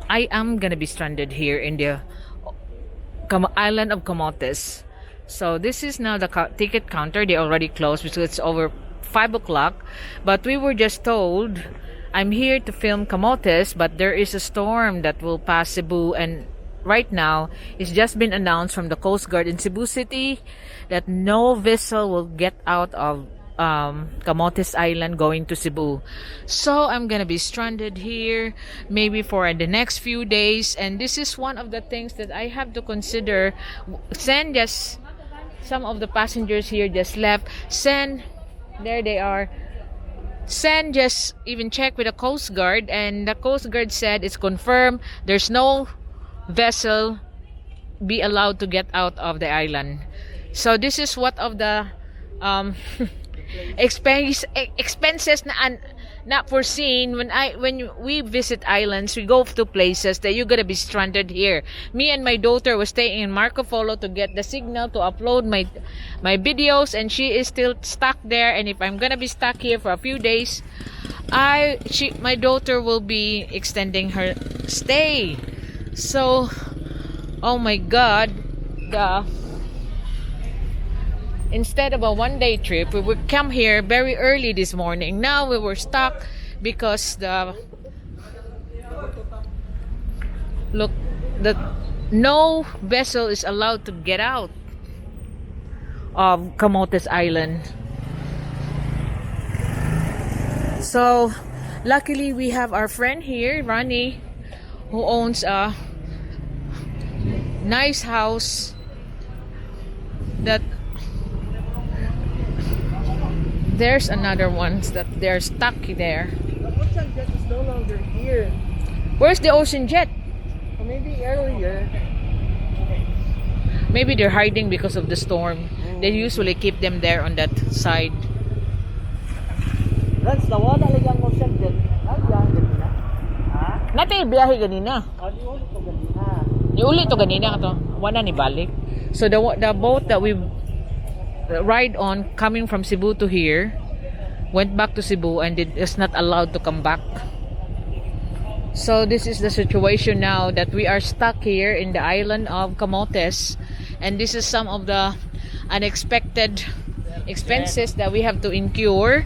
I am gonna be stranded here in the island of Camotes. So this is now the ticket counter. They already closed because it's over 5 o'clock. But we were just told I'm here to film Camotes, but there is a storm that will pass Cebu, and right now it's just been announced from the Coast Guard in Cebu City that no vessel will get out of Camotes Island going to Cebu. So I'm gonna be stranded here maybe for the next few days, and this is one of the things that I have to consider. Send just some of the passengers here just left. Send, there they are. Send just even check with the Coast Guard, and the Coast Guard said it's confirmed there's no vessel be allowed to get out of the island. So this is what of the expenses na not foreseen when we visit islands. We go to places that you're gonna be stranded here. Me and my daughter was staying in Marco Polo to get the signal to upload my videos, and she is still stuck there. And if I'm gonna be stuck here for a few days, my daughter will be extending her stay. So oh my god, instead of a one-day trip, we would come here very early this morning. Now we were stuck because no vessel is allowed to get out of Camotes Island. So luckily we have our friend here, Ronnie, who owns a nice house that there's another ones that they're stuck there. The ocean jet is no longer here. Where's the ocean jet? Or maybe earlier. Maybe they're hiding because of the storm. They usually keep them there on that side. That's the one talagang ocean jet. Nagyan ganina. Ha? Natin biyahe ganina. Di ulit to ganina. Iuli to ganina to. Wala ni balik. So the boat that we ride on coming from Cebu to here went back to Cebu and it is not allowed to come back. So this is the situation now, that we are stuck here in the island of Camotes, and this is some of the unexpected expenses that we have to incur,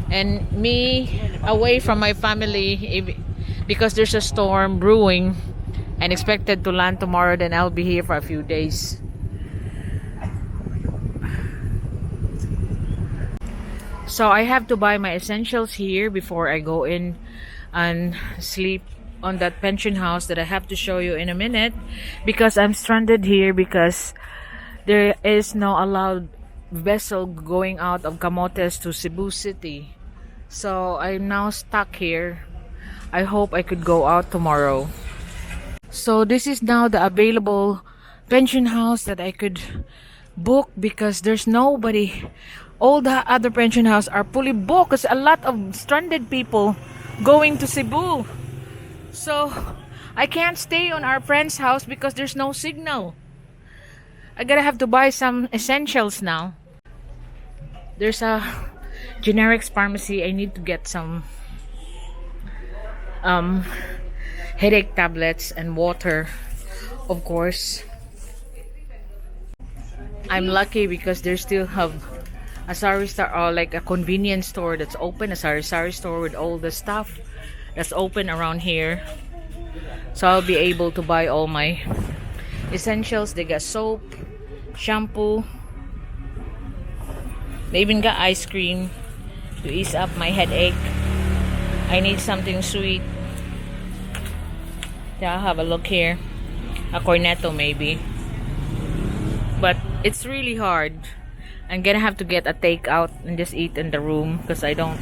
and me away from my family because there's a storm brewing and expected to land tomorrow. Then I'll be here for a few days. So I have to buy my essentials here before I go in and sleep on that pension house that I have to show you in a minute, because I'm stranded here because there is no allowed vessel going out of Camotes to Cebu City. So I'm now stuck here. I hope I could go out tomorrow. So this is now the available pension house that I could book, because there's nobody. All the other pension houses are fully booked because a lot of stranded people going to Cebu. So I can't stay on our friend's house because there's no signal. I gotta have to buy some essentials now. There's a generics pharmacy. I need to get some headache tablets and water, of course. I'm lucky because they still have a sari store, or like a convenience store that's open, a sari store with all the stuff that's open around here. So I'll be able to buy all my essentials. They got soap, shampoo, they even got ice cream to ease up my headache. I need something sweet. Yeah, I'll have a look here. A cornetto maybe. But it's really hard. I'm gonna have to get a takeout and just eat in the room because I don't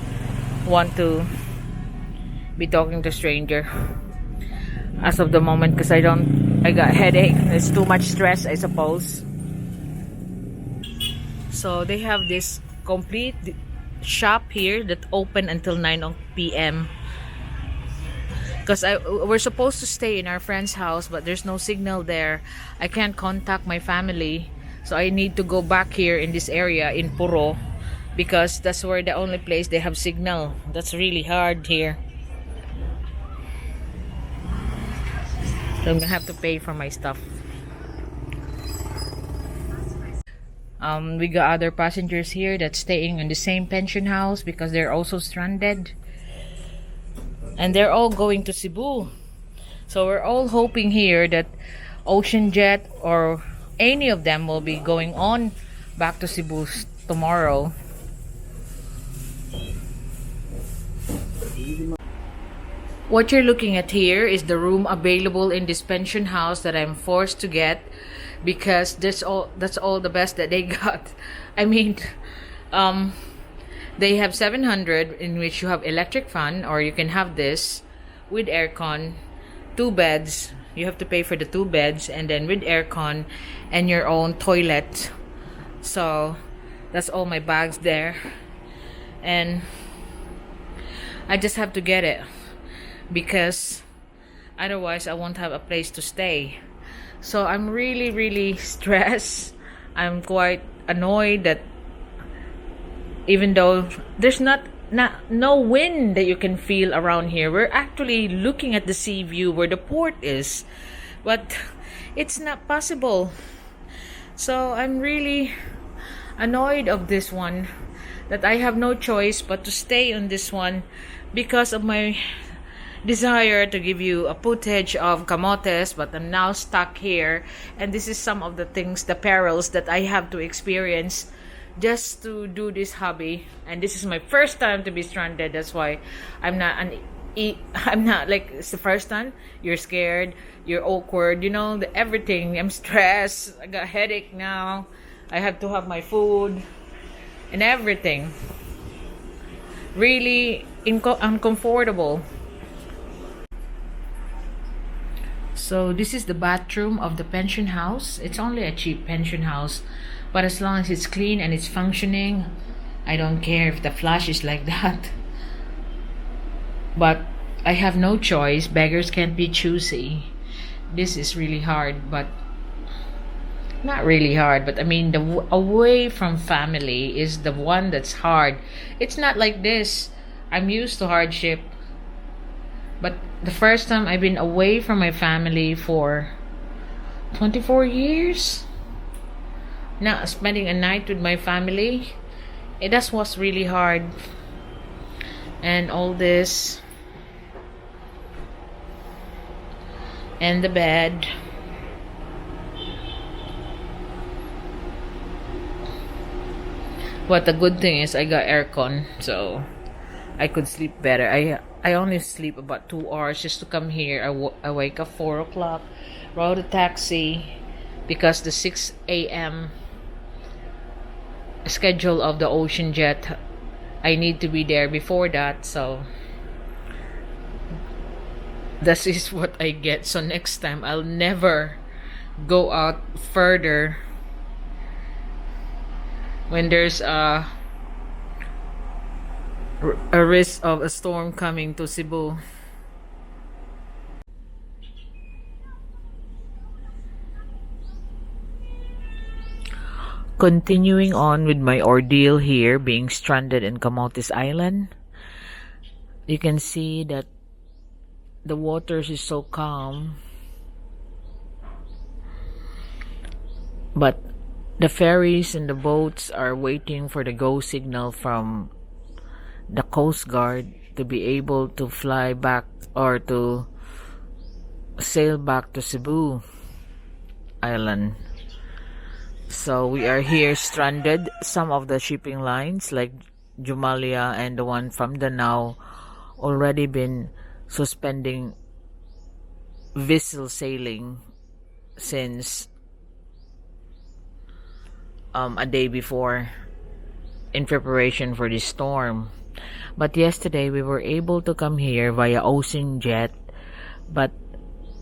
want to be talking to stranger as of the moment, because I got headache. It's too much stress, I suppose. So they have this complete shop here that open until 9 p.m. because we're supposed to stay in our friend's house, but there's no signal there. I can't contact my family. So I need to go back here in this area in Puro, because that's where the only place they have signal. That's really hard here. So I'm gonna have to pay for my stuff. We got other passengers here that's staying in the same pension house because they're also stranded. And they're all going to Cebu. So we're all hoping here that Ocean Jet or any of them will be going on back to Cebu tomorrow. What you're looking at here is the room available in this pension house that I'm forced to get because that's all the best that they got. I mean, they have 700 in which you have electric fan, or you can have this with aircon, 2 beds. You have to pay for the 2 beds, and then with aircon and your own toilet. So that's all my bags there, and I just have to get it because otherwise I won't have a place to stay. So I'm really stressed. I'm quite annoyed that even though there's no wind that you can feel around here, we're actually looking at the sea view where the port is, but it's not possible. So I'm really annoyed of this one, that I have no choice but to stay on this one because of my desire to give you a footage of Camotes, but I'm now stuck here, and this is some of the things, the perils that I have to experience just to do this hobby. And this is my first time to be stranded. That's why I'm not like, it's the first time. You're scared, you're awkward, you know, everything. I'm stressed, I got a headache now, I have to have my food and everything. Really uncomfortable. So this is the bathroom of the pension house. It's only a cheap pension house, but as long as it's clean and it's functioning, I don't care if the flush is like that. But I have no choice. Beggars can't be choosy. This is really hard, but not really hard, but I mean the away from family is the one that's hard. It's not like this. I'm used to hardship. But the first time I've been away from my family for 24 years, now spending a night with my family, that was really hard. And all this, and the bed, but the good thing is I got aircon, so I could sleep better. I only sleep about 2 hours just to come here. I wake up 4 o'clock, rode a taxi because the 6 a.m. schedule of the Ocean Jet, I need to be there before that. So this is what I get. So next time I'll never go out further when there's a risk of a storm coming to Cebu. Continuing on with my ordeal here, being stranded in Camotes Island, you can see that the waters is so calm, but the ferries and the boats are waiting for the go signal from the Coast Guard to be able to fly back or to sail back to Cebu Island. So we are here stranded. Some of the shipping lines like Jumalia and the one from Danao already been suspending vessel sailing since a day before in preparation for this storm. But yesterday we were able to come here via Ocean Jet, but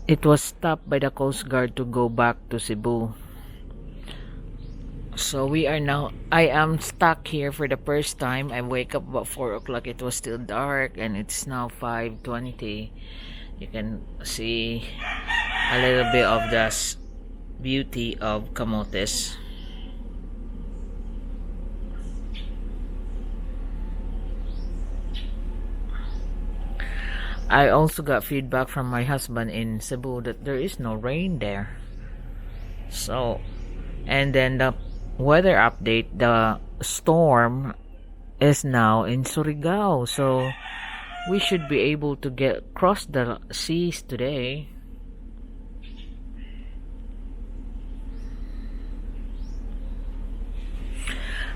it was stopped by the Coast Guard to go back to Cebu. So I am stuck here for the first time. I wake up about 4 o'clock. It was still dark and it's now 5:20. You can see a little bit of the beauty of Camotes. I also got feedback from my husband in Cebu that there is no rain there. So, and then the weather update, the storm is now in Surigao. So, we should be able to get cross the seas today.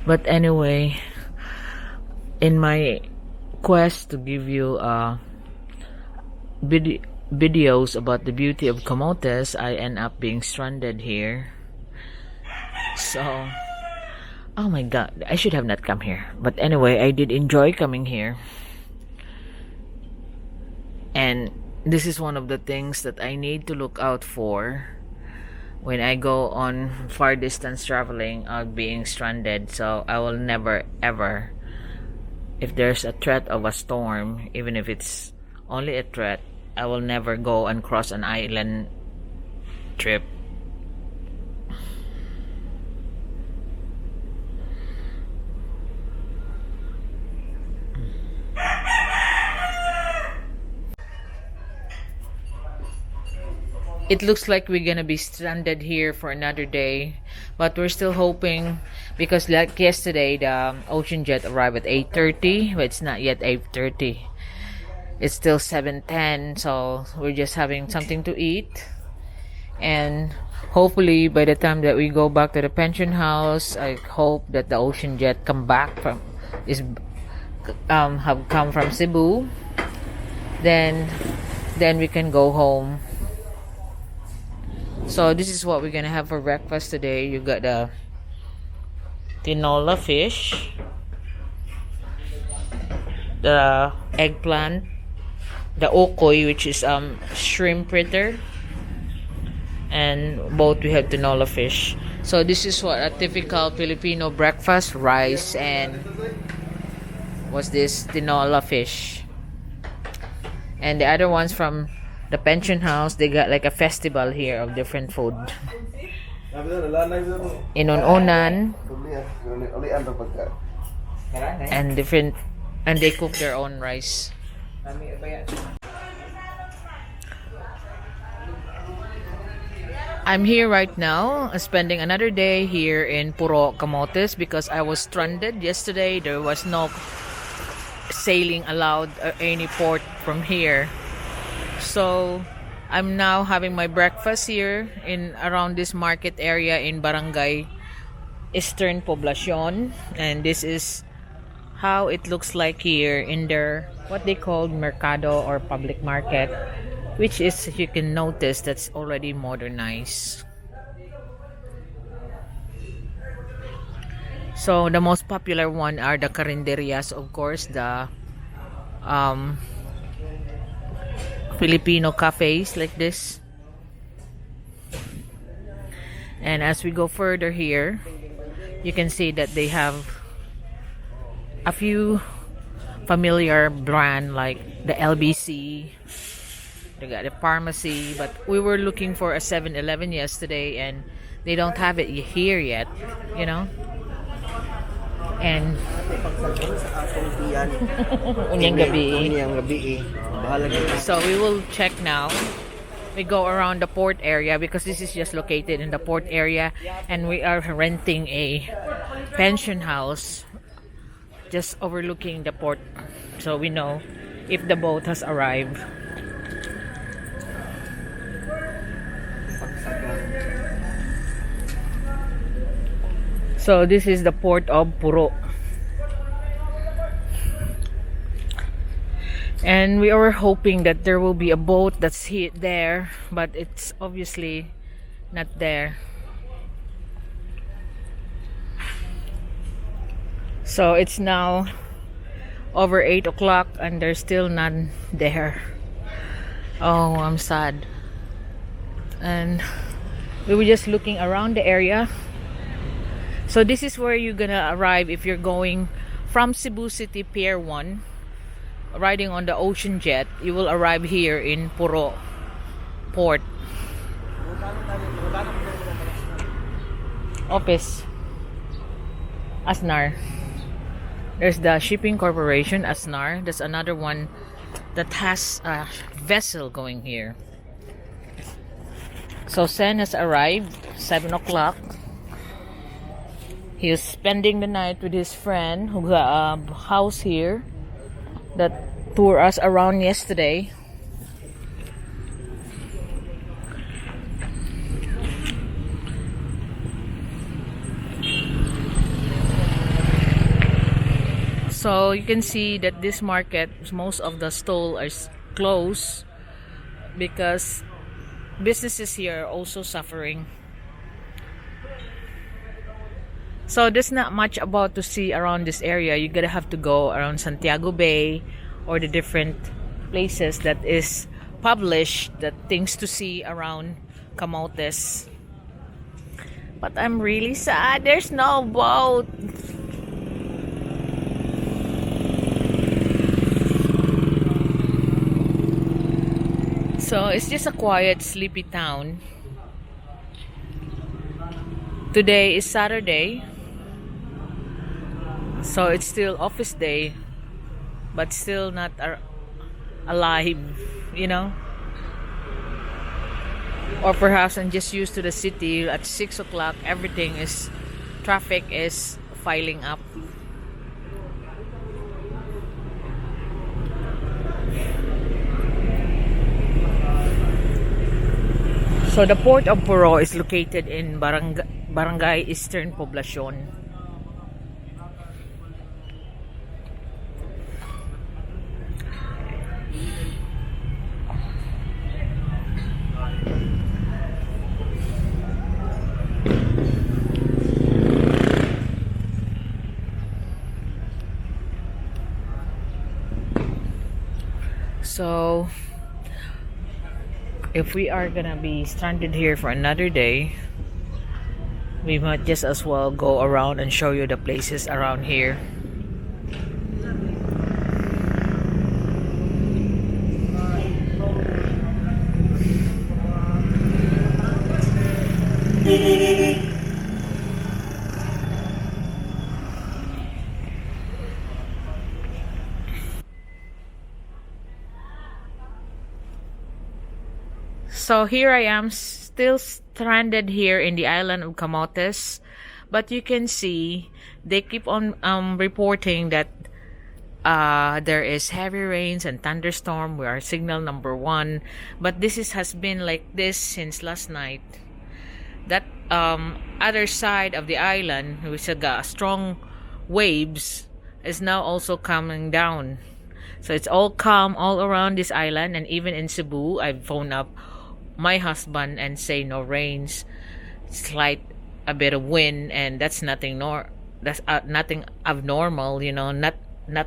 But anyway, in my quest to give you videos about the beauty of Camotes, I end up being stranded here. So, oh my god, I should have not come here. But anyway, I did enjoy coming here. And this is one of the things that I need to look out for when I go on far distance traveling of being stranded. So I will never ever, if there's a threat of a storm, even if it's only a threat, I will never go and cross an island trip. It looks like we're gonna be stranded here for another day, but we're still hoping, because like yesterday the ocean jet arrived at 8:30, but it's not yet 8:30. It's still 7:10, so we're just having something to eat, and hopefully by the time that we go back to the pension house, I hope that the ocean jet have come from Cebu. Then we can go home. So this is what we're gonna have for breakfast today. You got the tinola fish, the eggplant, the okoy, which is shrimp fritter, and both we have tinola fish. So this is what a typical Filipino breakfast: rice and what's this, tinola fish. And the other ones from the pension house, they got like a festival here of different food. Inon-onan and different, and they cook their own rice. I'm here right now, spending another day here in Puro, Camotes, because I was stranded yesterday. There was no sailing allowed any port from here. So I'm now having my breakfast here in around this market area in Barangay Eastern Poblacion, and this is how it looks like here in their what they call mercado or public market, which is, you can notice, that's already modernized. So the most popular one are the carinderias, of course, the Filipino cafes like this. And as we go further here, you can see that they have a few familiar brand like the LBC. They got a pharmacy, but we were looking for a 7-Eleven yesterday and they don't have it here yet, you know. And unyang gabi. So we will check now. We go around the port area because this is just located in the port area, and we are renting a pension house just overlooking the port, so we know if the boat has arrived. So this is the port of Puro. And we are hoping that there will be a boat that's there, but it's obviously not there. So it's now over 8 o'clock and there's still none there. Oh, I'm sad. And we were just looking around the area. So this is where you're gonna arrive if you're going from Cebu City Pier 1, riding on the ocean jet. You will arrive here in Puro Port. Office Asnar. There's the shipping corporation Asnar. There's another one that has a vessel going here. So Sen has arrived 7 o'clock. He was spending the night with his friend who got a house here that toured us around yesterday. So you can see that this market, most of the stalls are closed because businesses here are also suffering. So there's not much about to see around this area. You're gonna have to go around Santiago Bay or the different places that is published, that things to see around Camotes. But I'm really sad there's no boat. So it's just a quiet, sleepy town. Today is Saturday, so it's still office day, but still not alive, you know? Or perhaps I'm just used to the city. At 6 o'clock, traffic is filing up. So the port of Puro is located in Barangay Eastern Poblacion. So if we are gonna be stranded here for another day, we might just as well go around and show you the places around here. So here I am, still stranded here in the island of Camotes, but you can see they keep on reporting that there is heavy rains and thunderstorm. We are signal number 1, but has been like this since last night. That other side of the island, which got strong waves, is now also coming down. So it's all calm all around this island, and even in Cebu, I've phoned up my husband and say no rains, slight a bit of wind, and that's nothing nothing abnormal, you know, not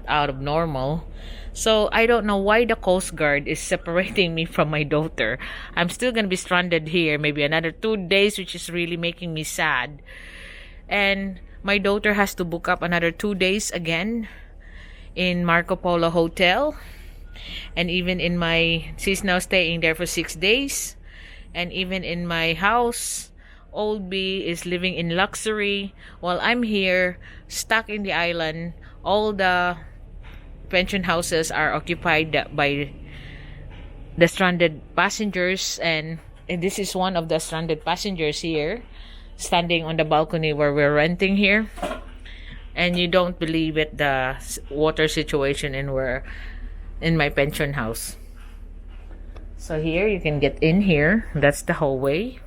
out of normal. So I don't know why the Coast Guard is separating me from my daughter. I'm still gonna be stranded here maybe another 2 days, which is really making me sad. And my daughter has to book up another 2 days again in Marco Polo Hotel, and even in she's now staying there for 6 days. And even in my house, Old B is living in luxury while I'm here stuck in the island. All the pension houses are occupied by the stranded passengers, and this is one of the stranded passengers here, standing on the balcony where we're renting here. And you don't believe it, the water situation in my pension house. So here you can get in here. That's the hallway.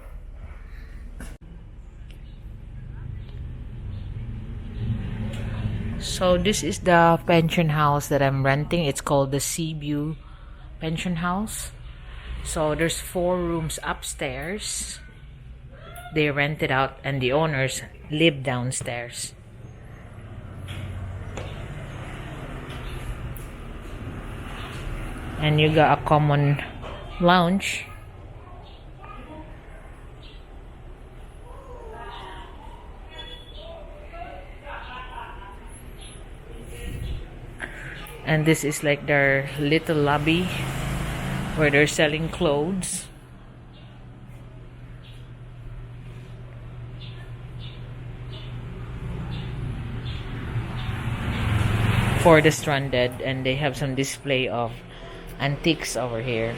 So this is the pension house that I'm renting. It's called the Seaview Pension House. So there's 4 rooms upstairs. They rent it out and the owners live downstairs. And you got a common lounge. And this is like their little lobby where they're selling clothes. For the stranded, and they have some display of antiques over here.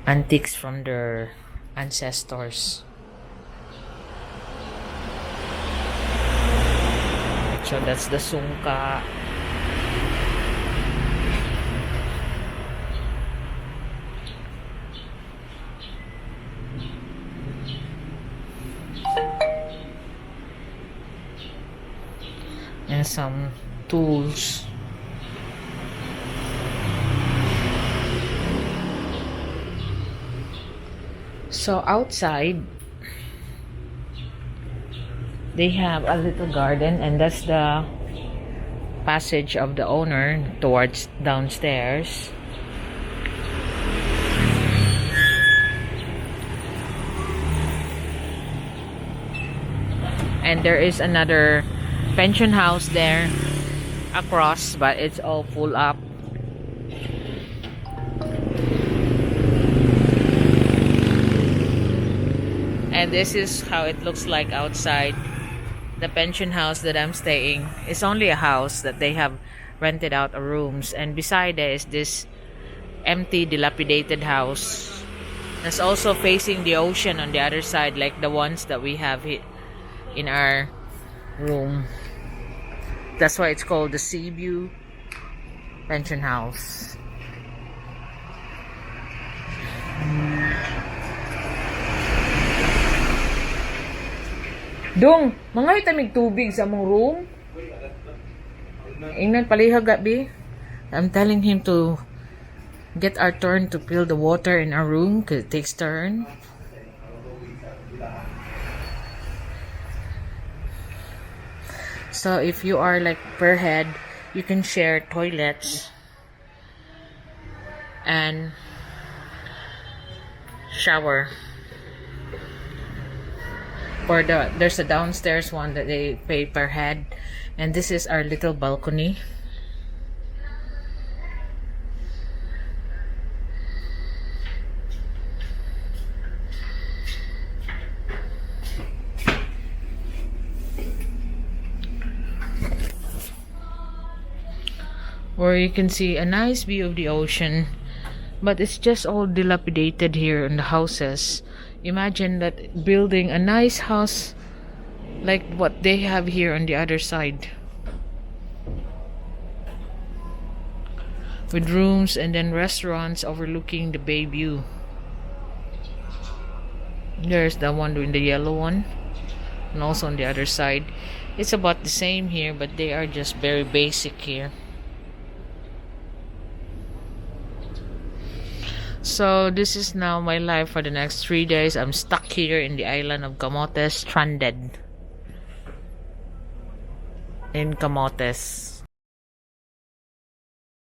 Antiques from their ancestors. So that's the sungka. And some tools. So outside they have a little garden, and that's the passage of the owner towards downstairs. And there is another pension house there across, but it's all full up. And this is how it looks like outside the pension house that I'm staying. It's only a house that they have rented out rooms, and beside it is this empty, dilapidated house that's also facing the ocean on the other side, like the ones that we have in our room. That's why it's called the Sea View Pension House. Dong, mga itamig tubig sa mong room. Ingnan palihag gabi. I'm telling him to get our turn to fill the water in our room because it takes turn. So if you are like per head, you can share toilets and shower. There's a downstairs one that they pay per head, and this is our little balcony. Where you can see a nice view of the ocean, but it's just all dilapidated here in the houses. Imagine that, building a nice house like what they have here on the other side, with rooms and then restaurants overlooking the bay view. There's the one doing the yellow one, and also on the other side. It's about the same here, but they are just very basic here. So this is now my life for the next 3 days. I'm stuck here in the island of Camotes, stranded in Camotes.